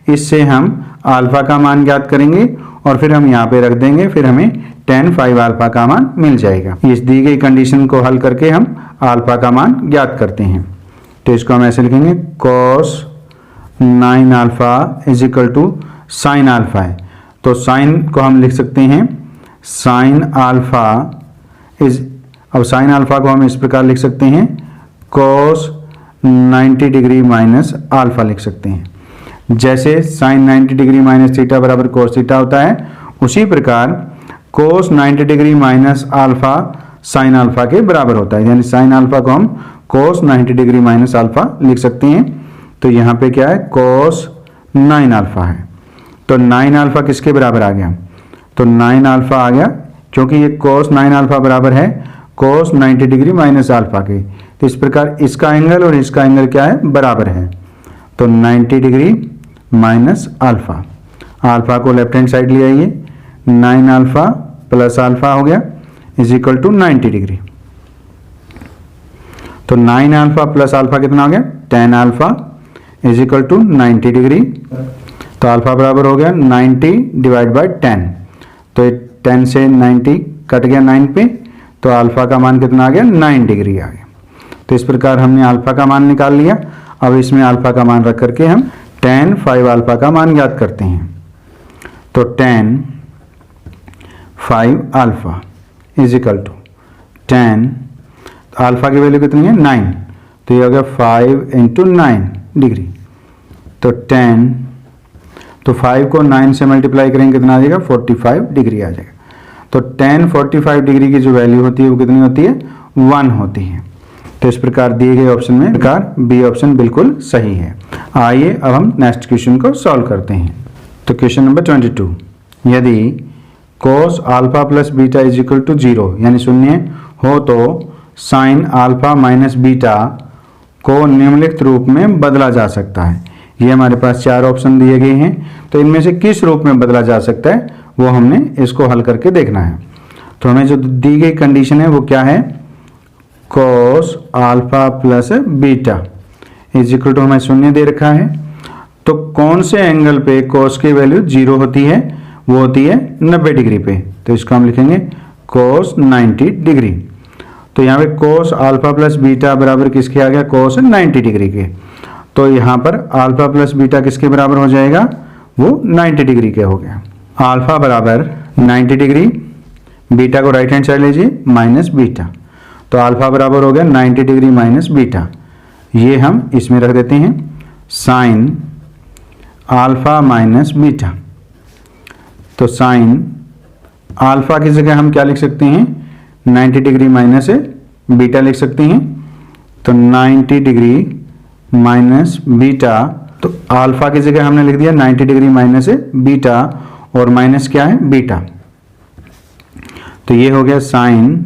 Speaker 1: इससे हम अल्फा का मान ज्ञात करेंगे और फिर हम यहाँ पे रख देंगे, फिर हमें tan 5 अल्फा का मान मिल जाएगा। इस दी गई कंडीशन को हल करके हम अल्फा का मान ज्ञात करते हैं। तो इसको हम ऐसे लिखेंगे cos 9 alpha is equal to sine alpha है, तो साइन को हम लिख सकते हैं साइन अल्फा इज, अब साइन अल्फा को हम इस प्रकार लिख सकते हैं cos 90 डिग्री माइनस अल्फा लिख सकते हैं। जैसे साइन 90 डिग्री माइनस थीटा बराबर cos थीटा होता है, उसी प्रकार cos 90 degree minus alpha sine alpha के बराबर होता है, यानी साइन अल्फा को हम cos 90 डिग्री माइनस अल्फा लिख सकते हैं। तो यहाँ पे क्या है cos 9 अल्फा है, तो 9 अल्फा किसके बराबर आ गया तो 9 अल्फा आ गया, क्योंकि ये cos 9 अल्फा बराबर है cos 90 डिग्री माइनस अल्फा के। तो इस प्रकार इसका एंगल और इसका एंगल क्या है, बराबर है। तो 90 डिग्री माइनस अल्फा, अल्फा को लेफ्ट हैंड साइड ले आइए, 9 अल्फा प्लस अल्फा हो गया इज इक्वल टू 90 डिग्री। तो 9 अल्फा प्लस अल्फा कितना हो गया, 10 alpha is equal to 90 degree. तो अल्फा बराबर हो गया 90 डिवाइड बाय 10। तो 10 से 90 कट गया 9 पे, तो अल्फा का मान कितना आ गया, 9 डिग्री आ गया। तो इस प्रकार हमने अल्फा का मान निकाल लिया। अब इसमें अल्फा का मान रख करके हम tan 5 अल्फा का मान ज्ञात करते हैं। तो tan 5 alpha is equal to tan, alpha की वैल्यू कितनी है, 9, तो ये हो गया 5 इंटू 9 डिग्री। तो 10, तो 5 को 9 से मल्टीप्लाई करेंगे कितना आ जाएगा, 45 डिग्री आ जाएगा। तो tan 45 डिग्री की जो वैल्यू होती है वो कितनी होती है, 1 होती है। तो इस प्रकार दिए गए ऑप्शन में प्रकार बी ऑप्शन बिल्कुल सही है। आइए अब हम नेक्स्ट क्वेश्चन को सॉल्व करते हैं। तो क्वेश्चन नंबर 22, यदि cos alpha plus beta is equal to 0 यानी शून्य हो तो sin अल्फा माइनस बीटा को निम्नलिखित रूप में बदला जा सकता है। ये हमारे पास 4 ऑप्शन दिए गए हैं, तो इनमें से किस रूप में बदला जा सकता है वो हमने इसको हल करके देखना है। तो हमें जो दी गई कंडीशन है वो क्या है, cos alpha plus beta is equal to हमें शून्य दे रखा है। तो कौन से एंगल पे cos की वैल्यू 0 होती है, वो होती है 90 डिग्री पे। तो इसको हम लिखेंगे cos 90 डिग्री। तो यहाँ पे cos अल्फा प्लस बीटा बराबर किसके आ गया, cos 90 डिग्री के। तो यहाँ पर अल्फा प्लस बीटा किसके बराबर हो जाएगा, वो 90 डिग्री के हो गया। अल्फा बराबर 90 डिग्री, बीटा को राइट हैंड साइड लीजिए माइनस बीटा। तो अल्फा बराबर हो गया 90 डिग्री माइनस बीटा। ये हम इसमें रख देते हैं साइन अल्फा माइनस बीटा। तो साइन अल्फा की जगह हम क्या लिख सकते हैं, 90 डिग्री माइनस बीटा लिख सकते हैं। तो 90 डिग्री माइनस बीटा, तो अल्फा की जगह हमने लिख दिया 90 डिग्री माइनस बीटा, और माइनस क्या है, बीटा। तो ये हो गया साइन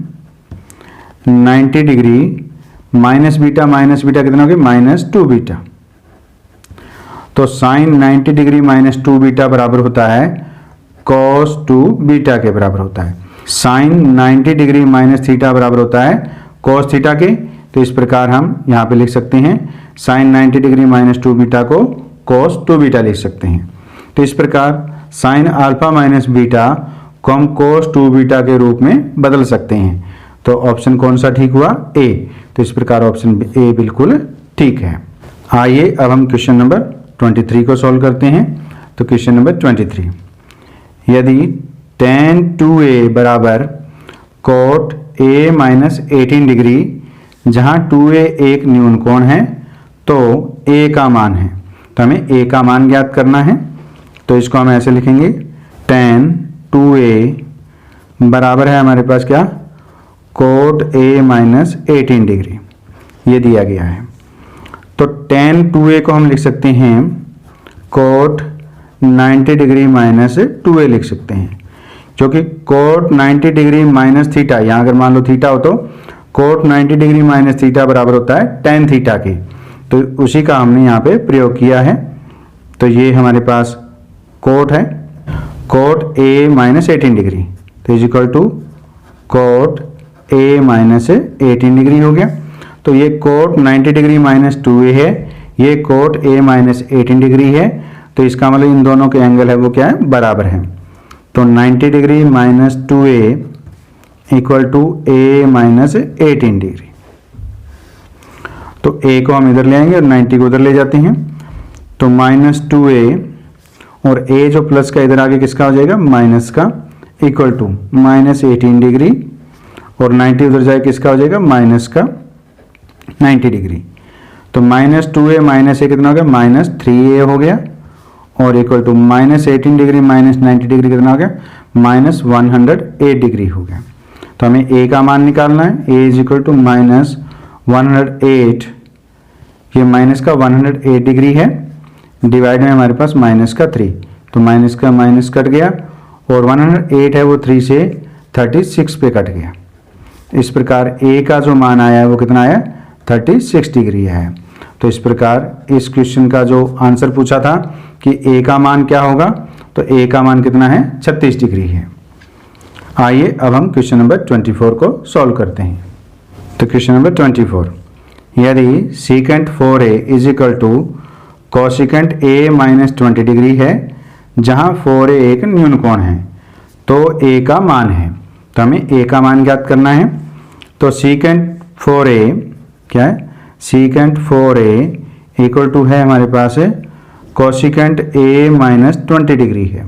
Speaker 1: 90 डिग्री माइनस बीटा कितना हो गया, -2 बीटा। तो साइन 90 डिग्री -2 बीटा बराबर होता है cos 2 बीटा के बराबर होता है। साइन 90 डिग्री माइनस थीटा बराबर होता है cos थीटा के। तो इस प्रकार हम यहाँ पे लिख सकते हैं साइन 90 डिग्री -2 बीटा को cos 2 बीटा लिख सकते हैं। तो इस प्रकार साइन अल्फा माइनस बीटा को हम cos 2 बीटा के रूप में बदल सकते हैं। तो ऑप्शन कौन सा ठीक हुआ, ए। तो इस प्रकार ऑप्शन ए बिल्कुल ठीक है। आइए अब हम क्वेश्चन नंबर 23 को सॉल्व करते हैं। तो क्वेश्चन नंबर 23, यदि tan 2a बराबर cot a माइनस 18 डिग्री, जहाँ 2a एक न्यून कोण है तो a का मान है, तो हमें a का मान ज्ञात करना है। तो इसको हम ऐसे लिखेंगे tan 2a बराबर है हमारे पास क्या, cot a माइनस 18 डिग्री, ये दिया गया है। तो tan 2a को हम लिख सकते हैं cot 90 डिग्री माइनस 2a लिख सकते हैं, क्योंकि cot 90 डिग्री माइनस थीटा, यहाँ अगर मान लो थीटा हो तो cot 90 डिग्री माइनस थीटा बराबर होता है tan थीटा के। तो उसी का हमने यहाँ पे प्रयोग किया है। तो ये हमारे पास cot है, cot a माइनस 18 डिग्री, तो is equal to cot a minus 18 degree हो गया। तो ये cot 90 डिग्री माइनस 2a है, ये cot a माइनस 18 डिग्री है। तो इसका मतलब इन दोनों के एंगल है वो क्या है, बराबर है। तो 90 degree minus 2a equal to a minus 18 degree. तो a को हम इधर ले आएंगे और 90 को उधर ले जाते हैं। तो माइनस 2a और a जो प्लस का इधर आगे किसका हो जाएगा, माइनस का, इक्वल टू माइनस 18 डिग्री, और 90 उधर जाए किसका हो जाएगा, माइनस का 90 डिग्री। तो माइनस 2a माइनस a कितना हो गया, माइनस 3a हो गया, और equal to minus 18 degree minus 90 degree कितना हो गया, माइनस 108 डिग्री हो गया। तो हमें a का मान निकालना है, a is equal to minus 108, ये माइनस का 108 डिग्री है, डिवाइड में हमारे पास माइनस का 3, तो माइनस का माइनस कट गया, और 108 है वो 3 से 36 पे कट गया। इस प्रकार ए का जो मान आया है वो कितना आया, 36 डिग्री है। तो इस प्रकार इस क्वेश्चन का जो आंसर पूछा था कि ए का मान क्या होगा, तो ए का मान कितना है, 36 डिग्री है। आइए अब हम क्वेश्चन नंबर 24 को सॉल्व करते हैं। तो क्वेश्चन नंबर 24, यदि secant 4a is equal to cosecant a minus 20 degree है, जहां 4a एक न्यून कोण है, तो a का मान है। तो हमें a का मान ज्ञात करना है। तो सीकेंट 4a क्या है, सीकेंट 4a इक्वल टू है हमारे पास है कोसिकेंट a माइनस 20 डिग्री है,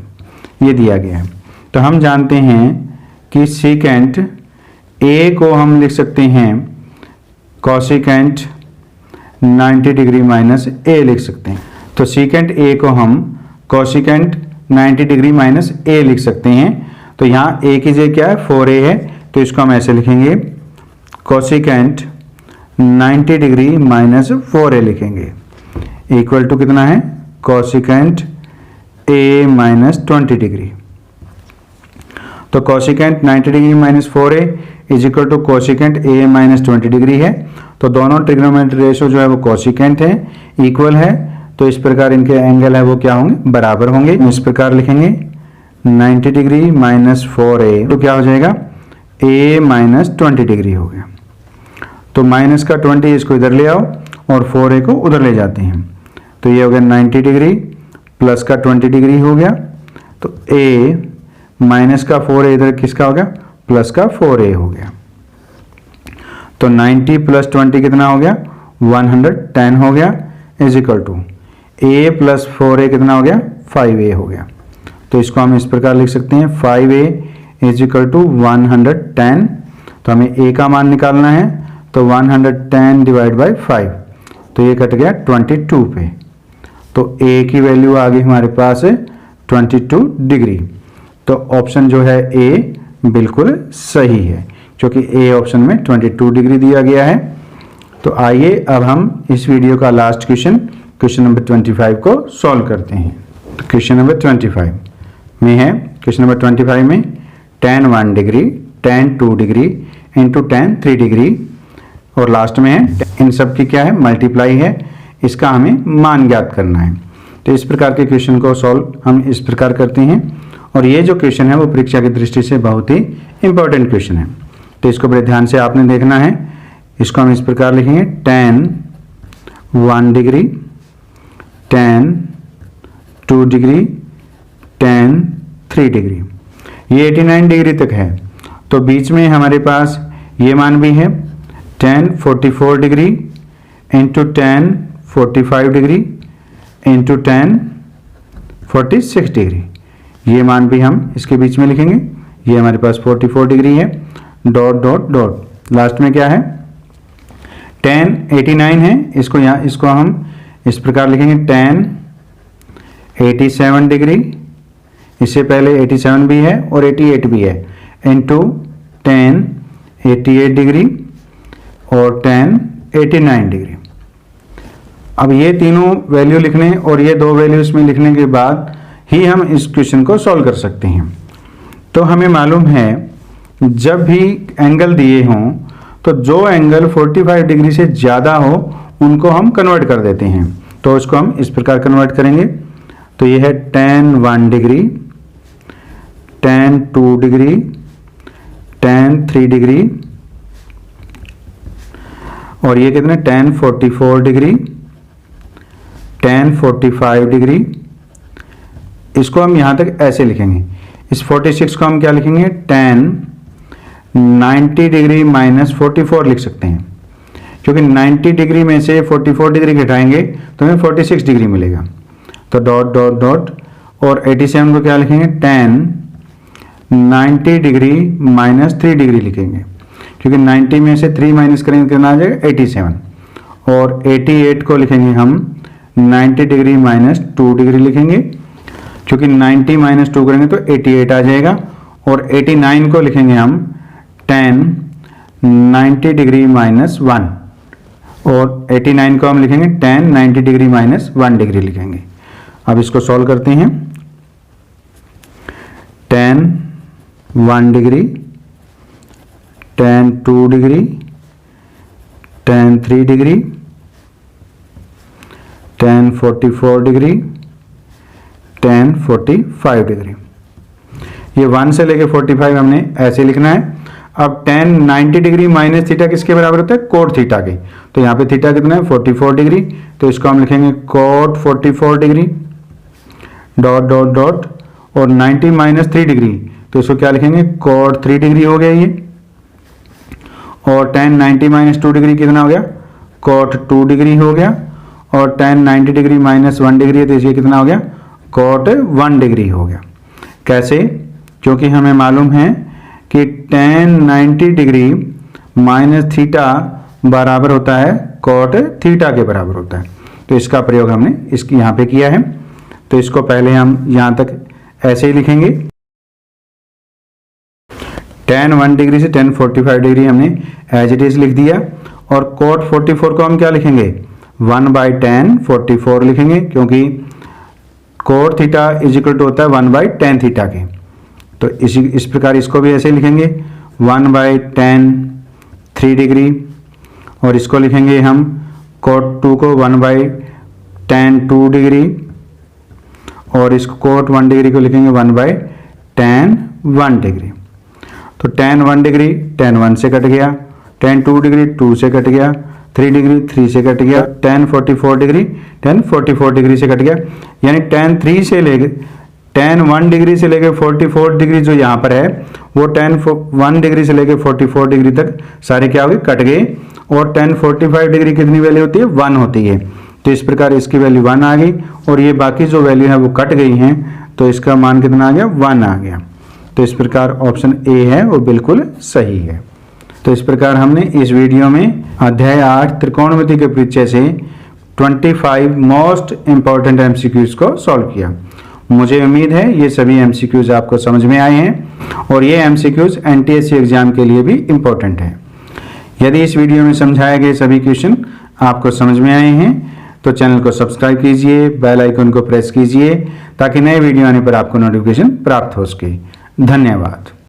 Speaker 1: ये दिया गया है। तो हम जानते हैं कि सीकेंट a को हम लिख सकते हैं कोसिकेंट 90 डिग्री माइनस a लिख सकते हैं। तो सीकेंट a को हम कोसिकेंट 90 डिग्री माइनस a लिख सकते हैं। तो यहाँ a की जगह क्या है, 4a है, तो इसको हम ऐसे लिखेंगे कोसिकेंट 90 डिग्री माइनस 4a लिखेंगे, इक्वल टू कितना है, कोसिकेंट a माइनस 20 डिग्री। तो cosecant 90 degree minus 4a is equal to cosecant a minus 20 degree है। तो दोनों ट्रिग्नोमेट्री रेशो जो है वो कोसिकेंट है, इक्वल है। तो इस प्रकार इनके एंगल है वो क्या होंगे, बराबर होंगे। इस प्रकार लिखेंगे 90 डिग्री माइनस 4a तो क्या हो जाएगा, a माइनस 20 डिग्री हो गया। तो माइनस का 20 इसको इधर ले आओ और 4a को उधर ले जाते हैं। तो ये हो गया 90 डिग्री प्लस का 20 डिग्री हो गया। तो a माइनस का 4a इधर किसका हो गया, प्लस का 4a हो गया। तो 90 प्लस 20 कितना हो गया, 110 हो गया, is equal to a plus 4a कितना हो गया, 5a हो गया। तो इसको हम इस प्रकार लिख सकते हैं 5a इज इक्वल टू 110। तो हमें a का मान निकालना है, तो 110 डिवाइड बाई 5, तो ये कट गया 22 पे। तो a की वैल्यू आ गई हमारे पास 22 डिग्री। तो ऑप्शन जो है a बिल्कुल सही है, क्योंकि a ऑप्शन में 22 डिग्री दिया गया है। तो आइए अब हम इस वीडियो का लास्ट क्वेश्चन, क्वेश्चन नंबर 25 को सॉल्व करते हैं। तो क्वेश्चन नंबर 25 में है, क्वेश्चन नंबर 25 में tan 1 degree, tan 2 degree into tan 3 degree और लास्ट में है इन सब की क्या है, मल्टीप्लाई है, इसका हमें मान ज्ञात करना है। तो इस प्रकार के क्वेश्चन को सॉल्व हम इस प्रकार करते हैं, और ये जो क्वेश्चन है वो परीक्षा की दृष्टि से बहुत ही इंपॉर्टेंट क्वेश्चन है। तो इसको बड़े ध्यान से आपने देखना है। इसको हम इस प्रकार लिखेंगे tan 1 degree, tan 2 degree, tan 3 degree. ये 89 डिग्री तक है। तो बीच में हमारे पास ये मान भी है tan 44 degree into tan 45 degree into tan 46 degree. ये मान भी हम इसके बीच में लिखेंगे। ये हमारे पास 44 डिग्री है, डॉट डॉट डॉट, लास्ट में क्या है tan 89 है, इसको हम इस प्रकार लिखेंगे tan 87 डिग्री, इससे पहले 87 भी है और 88 भी है, इंटू tan 88 डिग्री और tan 89 डिग्री। अब ये तीनों वैल्यू लिखने और ये दो वैल्यू इसमें लिखने के बाद ही हम इस क्वेश्चन को सॉल्व कर सकते हैं। तो हमें मालूम है जब भी एंगल दिए हों तो जो एंगल 45 डिग्री से ज़्यादा हो उनको हम कन्वर्ट कर देते हैं। तो इसको हम इस प्रकार कन्वर्ट करेंगे। तो ये है tan 1 degree, tan 2 degree, tan 3 degree और ये कितने tan 44 डिग्री, tan 45 डिग्री। इसको हम यहाँ तक ऐसे लिखेंगे। इस 46 को हम क्या लिखेंगे, tan 90 डिग्री माइनस 44 लिख सकते हैं, क्योंकि 90 डिग्री में से 44 डिग्री घटाएंगे तो हमें 46 डिग्री मिलेगा। तो डॉट डॉट डॉट और 87 को क्या लिखेंगे, tan 90 डिग्री माइनस 3 डिग्री लिखेंगे, क्योंकि 90 में से 3 माइनस करेंगे कितना आ जाएगा 87। और 88 को लिखेंगे हम 90 डिग्री माइनस 2 डिग्री लिखेंगे, क्योंकि 90 माइनस 2 करेंगे तो 88 आ जाएगा। और 89 को लिखेंगे हम tan 90 डिग्री माइनस 1 और 89 को हम लिखेंगे tan 90 डिग्री माइनस 1 डिग्री लिखेंगे। अब इसको सॉल्व करते हैं। tan 1 degree, tan 2 degree, tan 3 degree, tan 44 degree, tan 45 degree. ये 1 से लेके 45 हमने ऐसे लिखना है। अब tan 90 डिग्री माइनस थीटा किसके बराबर होता है? कोट थीटा के। तो यहाँ पे थीटा कितना है? 44 डिग्री। तो इसको हम लिखेंगे cot 44 degree dot dot dot, और 90 माइनस 3 डिग्री, तो इसको क्या लिखेंगे? कोट 3 डिग्री हो गया ये। और tan 90 माइनस 2 डिग्री कितना हो गया? कोट 2 डिग्री हो गया। और tan 90 डिग्री माइनस 1 डिग्री है, तो ये कितना हो गया? कोट 1 डिग्री हो गया। कैसे? क्योंकि हमें मालूम है कि tan 90 डिग्री माइनस थीटा बराबर होता है कोट थीटा के बराबर होता है। तो इसका प्रयोग हमने इसकी यहाँ पे किया है। तो इसको पहले हम यहाँ तक ऐसे ही लिखेंगे। tan 1 डिग्री से tan 45 डिग्री हमने एज इट इज लिख दिया। और कोट 44 को हम क्या लिखेंगे? 1/tan 44 लिखेंगे, क्योंकि cot theta is equal to होता है 1/tan थीटा के। तो इस प्रकार इसको भी ऐसे लिखेंगे 1/tan 3 डिग्री, और इसको लिखेंगे हम कोट 2 को 1/tan 2 डिग्री, और इसको कोट 1 डिग्री को लिखेंगे 1/tan 1 डिग्री। तो tan 1 डिग्री tan 1 से कट गया, tan 2 डिग्री 2 से कट गया, 3 डिग्री 3 से कट गया, tan 44 डिग्री tan 44 डिग्री से कट गया। यानी tan 3 से लेके tan 1 डिग्री से लेके 44 डिग्री जो यहाँ पर है, वो tan 1 डिग्री से लेके 44 डिग्री तक सारे क्या हो गए? कट गए। और tan 45 डिग्री कितनी वैल्यू होती है? 1 होती है। तो इस प्रकार इसकी वैल्यू 1 आ गई, और ये बाकी जो वैल्यू है वो कट गई हैं, तो इसका मान कितना आ गया? 1 आ गया। तो इस प्रकार ऑप्शन ए है वो बिल्कुल सही है। तो इस प्रकार हमने इस वीडियो में अध्याय 8 त्रिकोणमिति के परिचय से 25 मोस्ट इंपॉर्टेंट एमसीक्यूज को सॉल्व किया। मुझे उम्मीद है ये सभी एमसीक्यूज आपको समझ में आए हैं, और ये एमसीक्यूज एनटीएससी एग्जाम के लिए भी इम्पोर्टेंट है। यदि इस वीडियो में समझाए गए सभी क्वेश्चन आपको समझ में आए हैं, तो चैनल को सब्सक्राइब कीजिए, बेल आइकन को प्रेस कीजिए, ताकि नए वीडियो आने पर आपको नोटिफिकेशन प्राप्त हो सके। धन्यवाद।